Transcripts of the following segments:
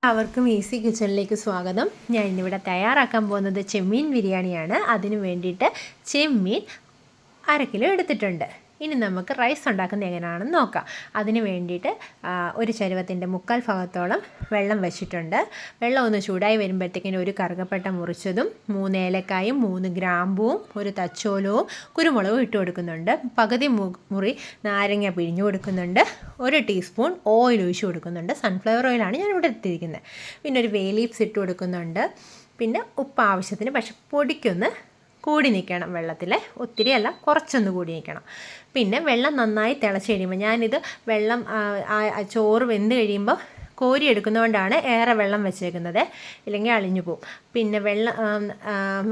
അവർക്കും ഈസി കിച്ചണിലേക്ക് സ്വാഗതം. ഞാൻ ഇന്നിവിടെ തയ്യാറാക്കാൻ പോകുന്നത് ചെമ്മീൻ ബിരിയാണിയാണ്. അതിന് വേണ്ടിയിട്ട് ചെമ്മീൻ 1/2 കിലോ എടുത്തിട്ടുണ്ട്. ഇനി നമുക്ക് റൈസ് ഉണ്ടാക്കുന്നത് എങ്ങനെയാണെന്ന് നോക്കാം. അതിന് വേണ്ടിയിട്ട് ഒരു ചരുവത്തിൻ്റെ 3/4 ഭാഗത്തോളം വെള്ളം വെച്ചിട്ടുണ്ട്. വെള്ളം ഒന്ന് ചൂടായി വരുമ്പോഴത്തേക്കിന് ഒരു കറുകപ്പട്ട മുറിച്ചതും 3 ഏലക്കായും 3 ഗ്രാമ്പൂവും ഒരു തച്ചോലവും കുരുമുളകും ഇട്ട് കൊടുക്കുന്നുണ്ട്. പകുതി മുറി നാരങ്ങ പിഴിഞ്ഞു കൊടുക്കുന്നുണ്ട്. 1 ടീസ്പൂൺ ഓയിൽ ഒഴിച്ച് കൊടുക്കുന്നുണ്ട്. സൺഫ്ലവർ ഓയിലാണ് ഞാനിവിടെ എടുത്തിരിക്കുന്നത്. പിന്നെ ഒരു ബേ ലീവ്സ് ഇട്ട് കൊടുക്കുന്നുണ്ട്. പിന്നെ ഉപ്പ് ആവശ്യത്തിന്, പക്ഷെ പൊടിക്കൊന്ന് കൂടി നിൽക്കണം വെള്ളത്തിൽ, ഒത്തിരി അല്ല, കുറച്ചൊന്ന് കൂടി നിൽക്കണം. പിന്നെ വെള്ളം നന്നായി തിളച്ച് കഴിയുമ്പോൾ, ഞാനിത് വെള്ളം ചോറ് വെന്ത് കഴിയുമ്പോൾ കോരി എടുക്കുന്നതുകൊണ്ടാണ് ഏറെ വെള്ളം വെച്ചേക്കുന്നത്, ഇല്ലെങ്കിൽ അളിഞ്ഞു പോകും. പിന്നെ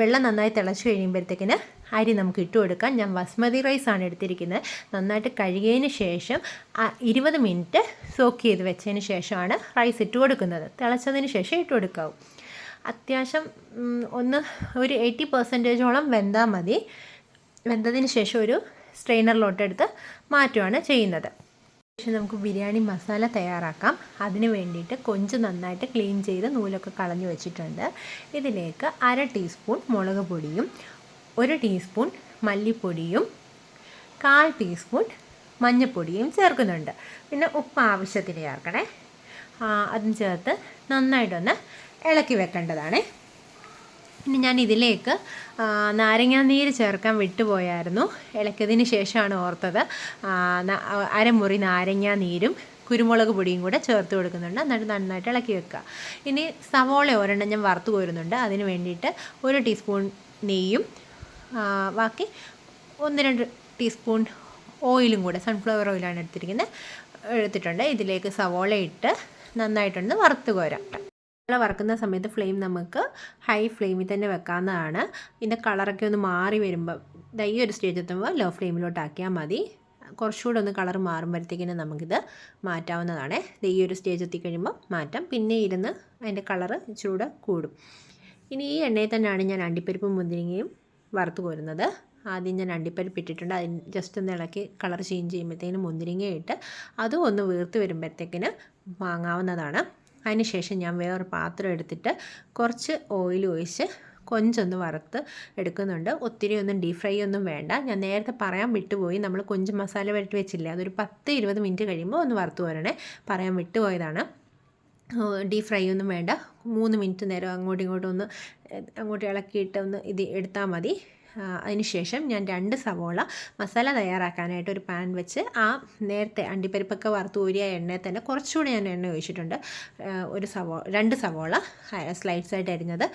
വെള്ളം നന്നായി തിളച്ച് കഴിയുമ്പോഴത്തേക്കിന് അരി നമുക്ക് ഇട്ട് കൊടുക്കാം. ഞാൻ ബസ്മതി റൈസാണ് എടുത്തിരിക്കുന്നത്. നന്നായിട്ട് കഴുകിയതിന് ശേഷം 20 മിനിറ്റ് സോക്ക് ചെയ്ത് വെച്ചതിന് ശേഷമാണ് റൈസ് ഇട്ട് കൊടുക്കുന്നത്. തിളച്ചതിന് ശേഷം ഇട്ട് കൊടുക്കാവും. അത്യാവശ്യം ഒരു 80% വെന്താൽ മതി. വെന്തതിന് ശേഷം ഒരു സ്ട്രെയിനറിലോട്ടെടുത്ത് മാറ്റുകയാണ് ചെയ്യുന്നത്. ശേഷം നമുക്ക് ബിരിയാണി മസാല തയ്യാറാക്കാം. അതിന് വേണ്ടിയിട്ട് കൊഞ്ച് നന്നായിട്ട് ക്ലീൻ ചെയ്ത് നൂലൊക്കെ കളഞ്ഞു വെച്ചിട്ടുണ്ട്. ഇതിലേക്ക് 1/2 ടീസ്പൂൺ മുളക് പൊടിയും 1 ടീസ്പൂൺ മല്ലിപ്പൊടിയും 1/4 ടീസ്പൂൺ മഞ്ഞൾപ്പൊടിയും ചേർക്കുന്നുണ്ട്. പിന്നെ ഉപ്പ് ആവശ്യത്തിന് ചേർക്കണേ. അതും ചേർത്ത് നന്നായിട്ടൊന്ന് ഇളക്കി വെക്കേണ്ടതാണ്. ഇനി ഞാൻ ഇതിലേക്ക് നാരങ്ങാനീര് ചേർക്കാൻ വിട്ടുപോയായിരുന്നു. ഇളക്കിയതിന് ശേഷമാണ് ഓർത്തത്. 1/2 മുറി നാരങ്ങാനീരും കുരുമുളക് പൊടിയും കൂടെ ചേർത്ത് കൊടുക്കുന്നുണ്ട്. എന്നിട്ട് നന്നായിട്ട് ഇളക്കി വെക്കുക. ഇനി സവോള ഒരെണ്ണം ഞാൻ വറുത്ത് കോരുന്നുണ്ട്. അതിന് വേണ്ടിയിട്ട് 1 ടീസ്പൂൺ നെയ്യും ബാക്കി 1-2 ടീസ്പൂൺ ഓയിലും കൂടെ, സൺഫ്ലവർ ഓയിലാണ് എടുത്തിട്ടുണ്ട്. ഇതിലേക്ക് സവോള ഇട്ട് നന്നായിട്ടൊന്ന് വറുത്ത് കോരാം. വറക്കുന്ന സമയത്ത് ഫ്ലെയിം നമുക്ക് ഹൈ ഫ്ലെയിമിൽ തന്നെ വെക്കാവുന്നതാണ്. ഇതിൻ്റെ കളറൊക്കെ ഒന്ന് മാറി വരുമ്പോൾ, ഈ ഒരു സ്റ്റേജ് എത്തുമ്പോൾ ലോ ഫ്ലെയിമിലോട്ടാക്കിയാൽ മതി. കുറച്ചുകൂടെ ഒന്ന് കളർ മാറുമ്പോഴത്തേക്കിനും നമുക്കിത് മാറ്റാവുന്നതാണ്. ഈ ഒരു സ്റ്റേജ് എത്തിക്കഴിയുമ്പോൾ മാറ്റാം. പിന്നെ ഇരുന്ന് അതിൻ്റെ കളറ് ഇച്ചിരൂടെ കൂടും. ഇനി ഈ എണ്ണയിൽ തന്നെയാണ് ഞാൻ അണ്ടിപ്പരിപ്പും മുന്തിരിങ്ങയും വറുത്ത് കോരുന്നത്. ആദ്യം ഞാൻ അണ്ടിപ്പരിപ്പ് ഇട്ടിട്ടുണ്ട്. അതിന് ജസ്റ്റ് ഒന്ന് ഇളക്കി കളർ ചേഞ്ച് ചെയ്യുമ്പോഴത്തേക്കിനും മുന്തിരിങ്ങ ഇട്ട് അതും ഒന്ന് വീർത്ത് വരുമ്പോഴത്തേക്കിന് വാങ്ങാവുന്നതാണ്. അതിനുശേഷം ഞാൻ വേറൊരു പാത്രം എടുത്തിട്ട് കുറച്ച് ഓയിൽ ഒഴിച്ച് കൊഞ്ചൊന്ന് വറുത്ത് എടുക്കുന്നുണ്ട്. ഒത്തിരി ഒന്നും ഡീപ് ഫ്രൈ ഒന്നും വേണ്ട. ഞാൻ നേരത്തെ പറയാൻ വിട്ടുപോയി, നമ്മൾ കൊഞ്ച് മസാല വരട്ടി വെച്ചില്ലേ, അതൊരു 10-20 മിനിറ്റ് കഴിയുമ്പോൾ ഒന്ന് വറുത്ത് വരണേ, പറയാൻ വിട്ടുപോയതാണ്. ഡീപ് ഫ്രൈ ഒന്നും വേണ്ട. 3 മിനിറ്റ് നേരം അങ്ങോട്ടും ഇളക്കിയിട്ട് ഒന്ന് ഇത് എടുത്താൽ മതി. അതിനുശേഷം ഞാൻ 2 സവോള മസാല തയ്യാറാക്കാനായിട്ട് ഒരു പാൻ വെച്ച് നേരത്തെ അണ്ടിപ്പരിപ്പൊക്കെ വറുത്ത് ഊരിയ എണ്ണയിൽ തന്നെ കുറച്ചുകൂടി ഞാൻ എണ്ണ ഒഴിച്ചിട്ടുണ്ട്. 2 സവോള സ്ലൈഡ്സായിട്ട് അരിഞ്ഞത്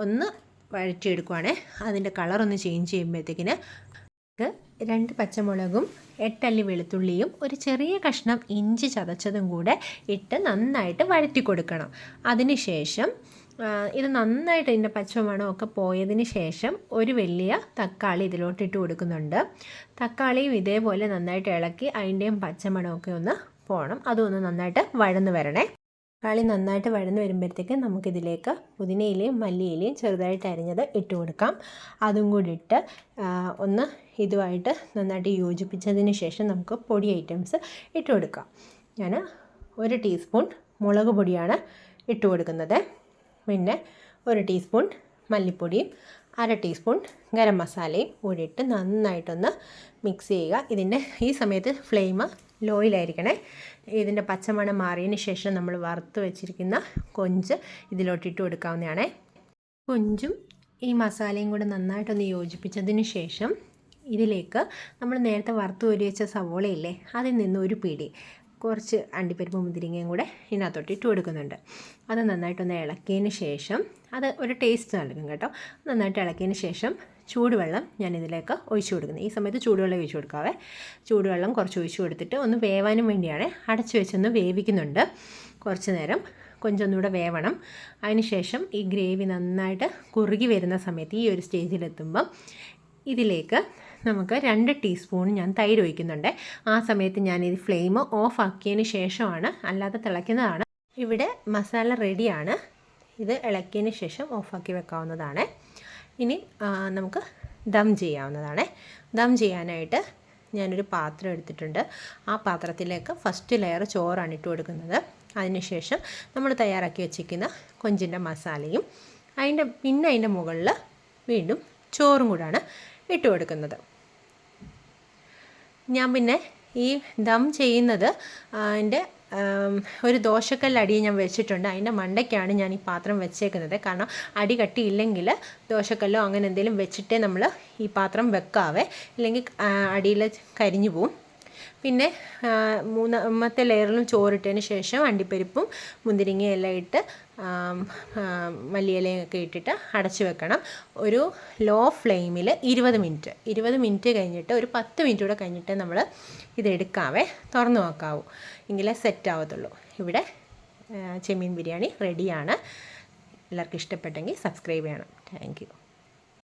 ഒന്ന് വഴറ്റിയെടുക്കുവാണേ. അതിൻ്റെ കളറൊന്ന് ചേഞ്ച് ചെയ്യുമ്പോഴത്തേക്കിന് 2 പച്ചമുളകും 8 അല്ലി വെളുത്തുള്ളിയും ഒരു ചെറിയ കഷ്ണം ഇഞ്ചി ചതച്ചതും കൂടെ ഇട്ട് നന്നായിട്ട് വഴറ്റി കൊടുക്കണം. അതിനുശേഷം ഇത് നന്നായിട്ട് ഇതിൻ്റെ പച്ചമണമൊക്കെ പോയതിന് ശേഷം ഒരു വലിയ തക്കാളി ഇതിലോട്ടിട്ട് കൊടുക്കുന്നുണ്ട്. തക്കാളിയും ഇതേപോലെ നന്നായിട്ട് ഇളക്കി അതിൻ്റെയും പച്ചമണമൊക്കെ ഒന്ന് പോകണം. അതൊന്ന് നന്നായിട്ട് വഴന്ന് വരണേ. തക്കാളി നന്നായിട്ട് വഴന്ന് വരുമ്പോഴത്തേക്ക് നമുക്കിതിലേക്ക് പുതിനയിലയും മല്ലിയിലയും ചെറുതായിട്ട് അരിഞ്ഞത് ഇട്ട് കൊടുക്കാം. അതും കൂടി ഇട്ട് ഒന്ന് ഇതുമായിട്ട് നന്നായിട്ട് യോജിപ്പിച്ചതിന് ശേഷം നമുക്ക് പൊടി ഐറ്റംസ് ഇട്ട് കൊടുക്കാം. ഞാൻ 1 ടീസ്പൂൺ മുളക് പൊടിയാണ് ഇട്ട് കൊടുക്കുന്നത്. പിന്നെ 1 ടീസ്പൂൺ മല്ലിപ്പൊടിയും 1/2 ടീസ്പൂൺ ഗരം മസാലയും കൂടി ഇട്ട് നന്നായിട്ടൊന്ന് മിക്സ് ചെയ്യുക. ഈ സമയത്ത് ഫ്ലെയിം ലോയിലായിരിക്കണേ. ഇതിൻ്റെ പച്ചമണം മാറിയതിന് ശേഷം നമ്മൾ വറുത്ത് വെച്ചിരിക്കുന്ന കൊഞ്ച് ഇതിലോട്ടിട്ട് കൊടുക്കാവുന്നതാണേ. കൊഞ്ചും ഈ മസാലയും കൂടെ നന്നായിട്ടൊന്ന് യോജിപ്പിച്ചതിന് ശേഷം ഇതിലേക്ക് നമ്മൾ നേരത്തെ വറുത്ത് കോരി വെച്ച സവോളയില്ലേ, അതിൽ നിന്ന് ഒരു പിടി കുറച്ച് അണ്ടിപ്പരിപ്പ് മുന്തിരിങ്ങയും കൂടെ ഇതിനകത്തോട്ട് ഇട്ട് കൊടുക്കുന്നുണ്ട്. അത് നന്നായിട്ടൊന്ന് ഇളക്കിയതിന് ശേഷം, അത് ഒരു ടേസ്റ്റ് നൽകും കേട്ടോ. നന്നായിട്ട് ഇളക്കിയതിന് ശേഷം ചൂടുവെള്ളം ഞാൻ ഇതിലേക്ക് ഒഴിച്ചു കൊടുക്കുന്നത്. ഈ സമയത്ത് ചൂടുവെള്ളം ഒഴിച്ചു കൊടുക്കാവേ. ചൂടുവെള്ളം കുറച്ച് ഒഴിച്ചു കൊടുത്തിട്ട് ഒന്ന് വേവാനും വേണ്ടിയാണ് അടച്ചു വെച്ചൊന്ന് വേവിക്കുന്നുണ്ട്. കുറച്ച് നേരം കൊഞ്ചൊന്നുകൂടെ വേവണം. അതിനുശേഷം ഈ ഗ്രേവി നന്നായിട്ട് കുറുകി വരുന്ന സമയത്ത്, ഈ ഒരു സ്റ്റേജിലെത്തുമ്പം ഇതിലേക്ക് നമുക്ക് 2 ടീസ്പൂൺ ഞാൻ തൈര് ഒഴിക്കുന്നുണ്ട്. ആ സമയത്ത് ഞാനിത് ഫ്ലെയിം ഓഫ് ആക്കിയതിന് ശേഷമാണ്, അല്ലാതെ തിളയ്ക്കുന്നതാണ്. ഇവിടെ മസാല റെഡിയാണ്. ഇത് ഇളക്കിയതിന് ശേഷം ഓഫാക്കി വെക്കാവുന്നതാണ്. ഇനി നമുക്ക് ദം ചെയ്യാവുന്നതാണ്. ദം ചെയ്യാനായിട്ട് ഞാനൊരു പാത്രം എടുത്തിട്ടുണ്ട്. ആ പാത്രത്തിലേക്ക് ഫസ്റ്റ് ലെയർ ചോറാണ് ഇട്ട് കൊടുക്കുന്നത്. അതിനുശേഷം നമ്മൾ തയ്യാറാക്കി വെച്ചിരിക്കുന്ന കൊഞ്ചിൻ്റെ മസാലയും അതിൻ്റെ മുകളിൽ വീണ്ടും ചോറും കൂടാണ് ഇട്ട് കൊടുക്കുന്നത്. ഞാൻ പിന്നെ ഈ ദം ചെയ്യുന്നത് അതിൻ്റെ ഒരു ദോശക്കല്ല് ഞാൻ വെച്ചിട്ടുണ്ട്. അതിൻ്റെ മണ്ടയ്ക്കാണ് ഞാൻ ഈ പാത്രം വെച്ചേക്കുന്നത്. കാരണം അടി കട്ടിയില്ലെങ്കിൽ ദോശക്കല്ലോ അങ്ങനെ എന്തെങ്കിലും വെച്ചിട്ടേ നമ്മൾ ഈ പാത്രം വെക്കാവേ, ഇല്ലെങ്കിൽ അടിയിൽ കരിഞ്ഞു പോവും. പിന്നെ മൂന്നാമത്തെ ലെയറിലും ചോറിട്ടതിന് ശേഷം അണ്ടിപ്പരിപ്പും മുന്തിരിങ്ങയും എല്ലാം ഇട്ട് മല്ലിയിലയൊക്കെ ഇട്ടിട്ട് അടച്ചു വെക്കണം. ഒരു ലോ ഫ്ലെയിമിൽ 20 മിനിറ്റ് കഴിഞ്ഞിട്ട് ഒരു 10 മിനിറ്റ് കൂടെ കഴിഞ്ഞിട്ട് നമ്മൾ ഇതെടുക്കാവേ, തുറന്നു നോക്കാവൂ, എങ്കിലേ സെറ്റ് ആവത്തുള്ളൂ. ഇവിടെ ചെമ്മീൻ ബിരിയാണി റെഡിയാണ്. എല്ലാവർക്കും ഇഷ്ടപ്പെട്ടെങ്കിൽ സബ്സ്ക്രൈബ് ചെയ്യണം. Thank you.